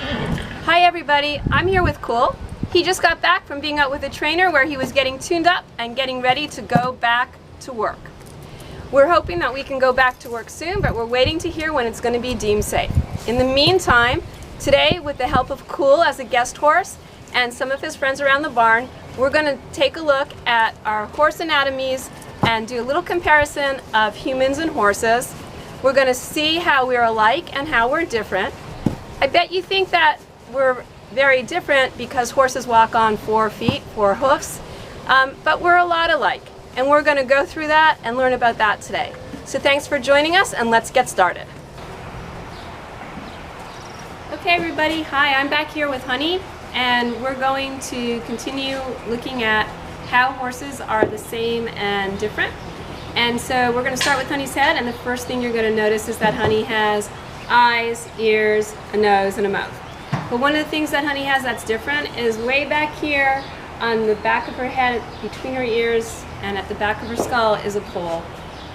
Hi everybody, I'm here with Cool. He just got back from being out with a trainer where he was getting tuned up and getting ready to go back to work. We're hoping that we can go back to work soon, but we're waiting to hear when it's going to be deemed safe. In the meantime, today, with the help of Cool as a guest horse and some of his friends around the barn, we're going to take a look at our horse anatomies and do a little comparison of humans and horses. We're going to see how we're alike and how we're different. I bet you think that we're very different because horses walk on 4 feet, 4 hoofs, but we're a lot alike. And we're going to go through that and learn about that today. So thanks for joining us, and let's get started. Okay everybody, hi, I'm back here with Honey, and we're going to continue looking at how horses are the same and different. And so we're going to start with Honey's head, and the first thing you're going to notice is that Honey has eyes, ears, a nose, and a mouth. But one of the things that Honey has that's different is way back here on the back of her head, between her ears and at the back of her skull, is a poll.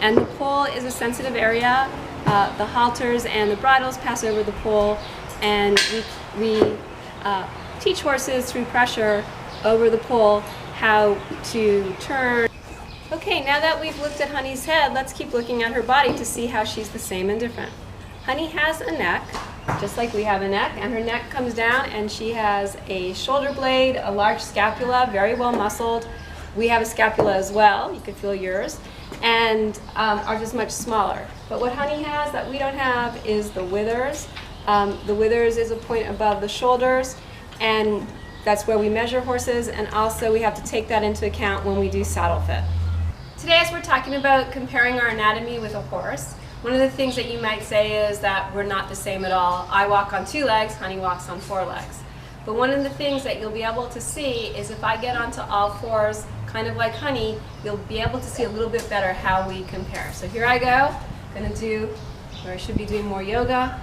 And the poll is a sensitive area. The halters and the bridles pass over the poll, and we teach horses through pressure over the poll how to turn. Okay, now that we've looked at Honey's head, let's keep looking at her body to see how she's the same and different. Honey has a neck, just like we have a neck, and her neck comes down, and she has a shoulder blade, a large scapula, very well muscled. We have a scapula as well, you can feel yours, and are just much smaller. But what Honey has that we don't have is the withers. The withers is a point above the shoulders, and that's where we measure horses, and also we have to take that into account when we do saddle fit. Today, as we're talking about comparing our anatomy with a horse, one of the things that you might say is that we're not the same at all. I walk on 2 legs, Honey walks on 4 legs. But one of the things that you'll be able to see is if I get onto all 4s, kind of like Honey, you'll be able to see a little bit better how we compare. So here I go, I'm going to do where I should be doing more yoga.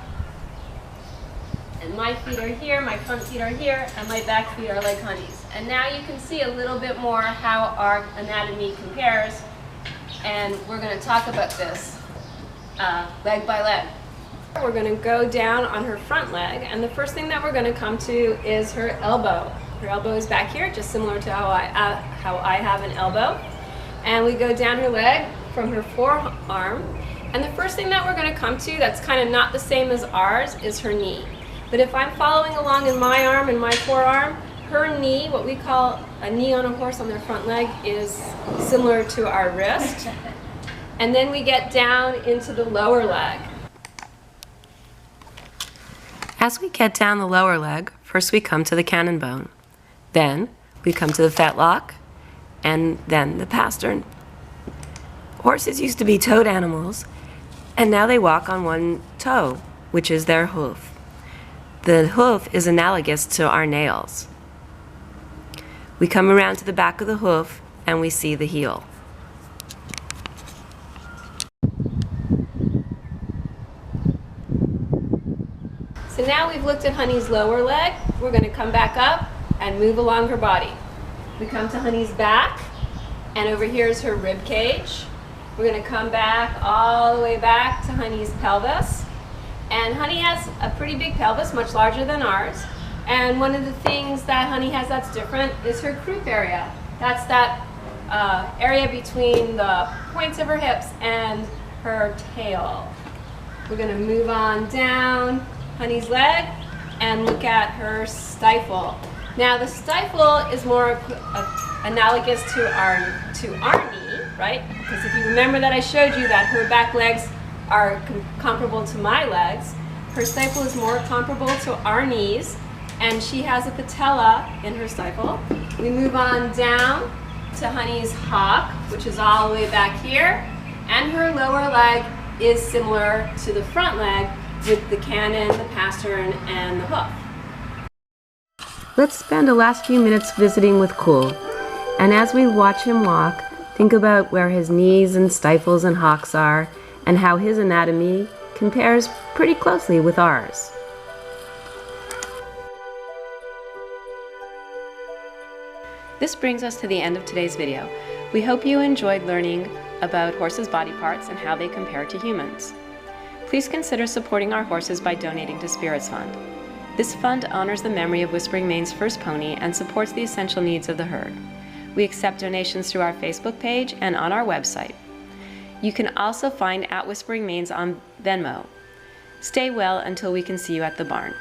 And my feet are here, my front feet are here, and my back feet are like Honey's. And now you can see a little bit more how our anatomy compares, and we're going to talk about this leg by leg. We're going to go down on her front leg, and the first thing that we're going to come to is her elbow. Her elbow is back here, just similar to how I have an elbow. And we go down her leg from her forearm, and the first thing that we're going to come to that's kind of not the same as ours is her knee. But if I'm following along in my arm and my forearm, her knee, what we call a knee on a horse on their front leg, is similar to our wrist. And then we get down into the lower leg. As we get down the lower leg, first we come to the cannon bone. Then we come to the fetlock, and then the pastern. Horses used to be toed animals, and now they walk on 1 toe, which is their hoof. The hoof is analogous to our nails. We come around to the back of the hoof, and we see the heel. So now we've looked at Honey's lower leg. We're going to come back up and move along her body. We come to Honey's back, and over here is her rib cage. We're going to come back all the way back to Honey's pelvis. And Honey has a pretty big pelvis, much larger than ours. And one of the things that Honey has that's different is her croup area. That's that area between the points of her hips and her tail. We're going to move on down Honey's leg and look at her stifle. Now the stifle is more analogous to our knee, right? Because if you remember that I showed you that her back legs are comparable to my legs, her stifle is more comparable to our knees, and she has a patella in her stifle. We move on down to Honey's hock, which is all the way back here, and her lower leg is similar to the front leg with the cannon, the pastern, and the hoof. Let's spend the last few minutes visiting with Cool, and as we watch him walk, think about where his knees and stifles and hocks are, and how his anatomy compares pretty closely with ours. This brings us to the end of today's video. We hope you enjoyed learning about horses' body parts and how they compare to humans. Please consider supporting our horses by donating to Spirits Fund. This fund honors the memory of Whispering Maine's first pony and supports the essential needs of the herd. We accept donations through our Facebook page and on our website. You can also find @Whispering Maines on Venmo. Stay well until we can see you at the barn.